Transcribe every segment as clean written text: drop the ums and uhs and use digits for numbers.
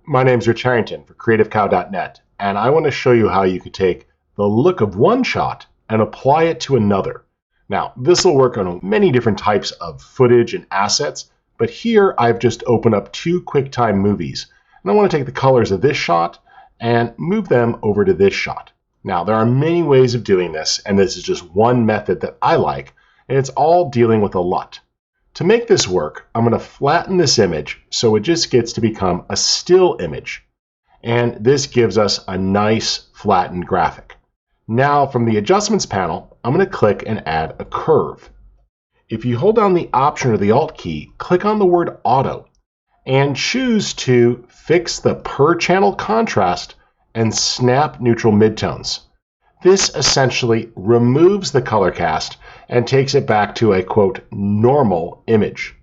My name's Rich Harrington for CreativeCow.net, and I want to show you how you could take the look of one shot and apply it to another. Now, this will work on many different types of footage and assets, but here I've just opened up two QuickTime movies, and I want to take the colors of this shot and move them over to this shot. Now, there are many ways of doing this, and this is just one method that I like, and it's all dealing with a LUT. To make this work, I'm going to flatten this image so it just gets to become a still image. And this gives us a nice flattened graphic. Now from the adjustments panel, I'm going to click and add a curve. If you hold down the Option or the Alt key, click on the word Auto and choose to fix the per channel contrast and snap neutral midtones. This essentially removes the color cast and takes it back to a, quote, normal image.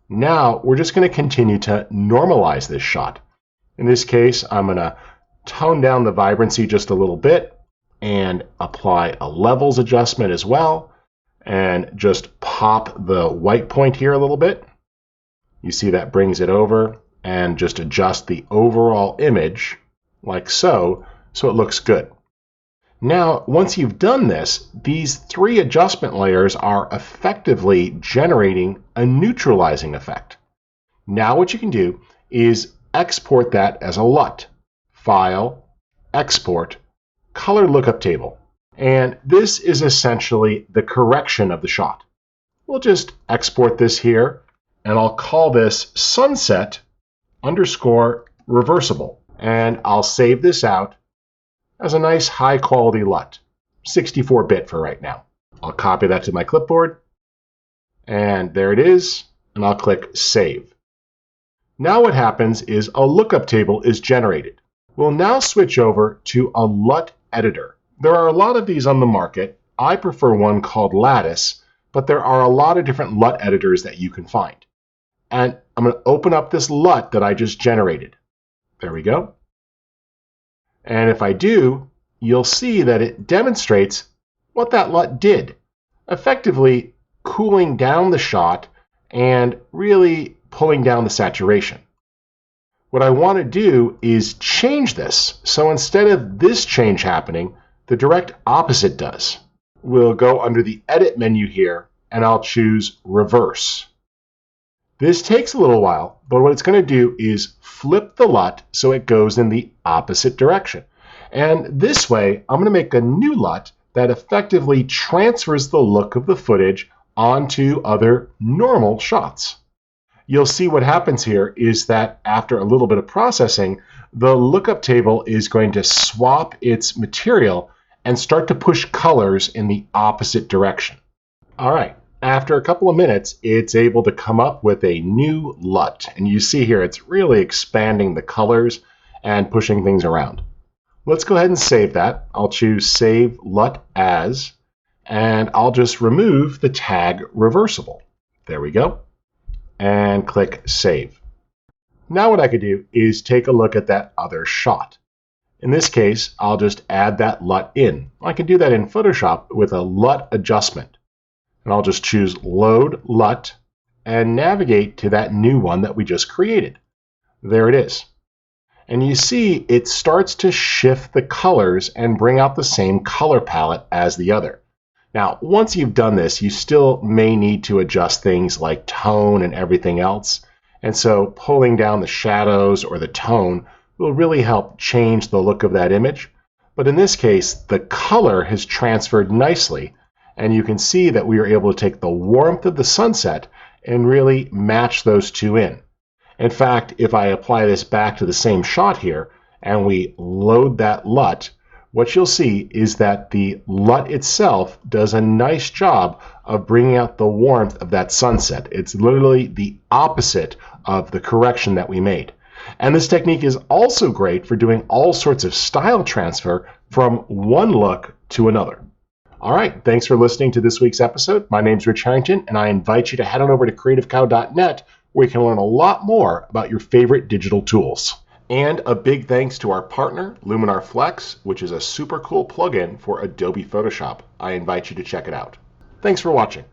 Now we're just going to continue to normalize this shot. In this case, I'm going to tone down the vibrancy just a little bit and apply a levels adjustment as well, and just pop the white point here a little bit. You see that brings it over, and just adjust the overall image like so it looks good. Now, once you've done this, these three adjustment layers are effectively generating a neutralizing effect. Now what you can do is export that as a LUT. File, Export, Color Lookup Table. And this is essentially the correction of the shot. We'll just export this here, and I'll call this sunset underscore reversible. And I'll save this out as a nice high quality LUT, 64-bit for right now. I'll copy that to my clipboard, and there it is, and I'll click Save. Now what happens is a lookup table is generated. We'll now switch over to a LUT editor. There are a lot of these on the market. I prefer one called Lattice, but there are a lot of different LUT editors that you can find. And I'm going to open up this LUT that I just generated. There we go. And if I do, you'll see that it demonstrates what that LUT did, effectively cooling down the shot and really pulling down the saturation. What I want to do is change this. So instead of this change happening, the direct opposite does. We'll go under the Edit menu here, and I'll choose Reverse. This takes a little while, but what it's going to do is flip the LUT so it goes in the opposite direction. And this way, I'm going to make a new LUT that effectively transfers the look of the footage onto other normal shots. You'll see what happens here is that after a little bit of processing, the lookup table is going to swap its material and start to push colors in the opposite direction. All right. After a couple of minutes, it's able to come up with a new LUT. And you see here, it's really expanding the colors and pushing things around. Let's go ahead and save that. I'll choose Save LUT As, and I'll just remove the tag Reversible. There we go. And click Save. Now what I could do is take a look at that other shot. In this case, I'll just add that LUT in. I can do that in Photoshop with a LUT adjustment. And I'll just choose Load LUT and navigate to that new one that we just created. There it is. And you see it starts to shift the colors and bring out the same color palette as the other. Now, once you've done this, you still may need to adjust things like tone and everything else. And so pulling down the shadows or the tone will really help change the look of that image. But in this case, the color has transferred nicely. And you can see that we are able to take the warmth of the sunset and really match those two in. In fact, if I apply this back to the same shot here and we load that LUT, what you'll see is that the LUT itself does a nice job of bringing out the warmth of that sunset. It's literally the opposite of the correction that we made. And this technique is also great for doing all sorts of style transfer from one look to another. All right, thanks for listening to this week's episode. My name's Rich Harrington, and I invite you to head on over to CreativeCow.net where you can learn a lot more about your favorite digital tools. And a big thanks to our partner, Luminar Flex, which is a super cool plugin for Adobe Photoshop. I invite you to check it out. Thanks for watching.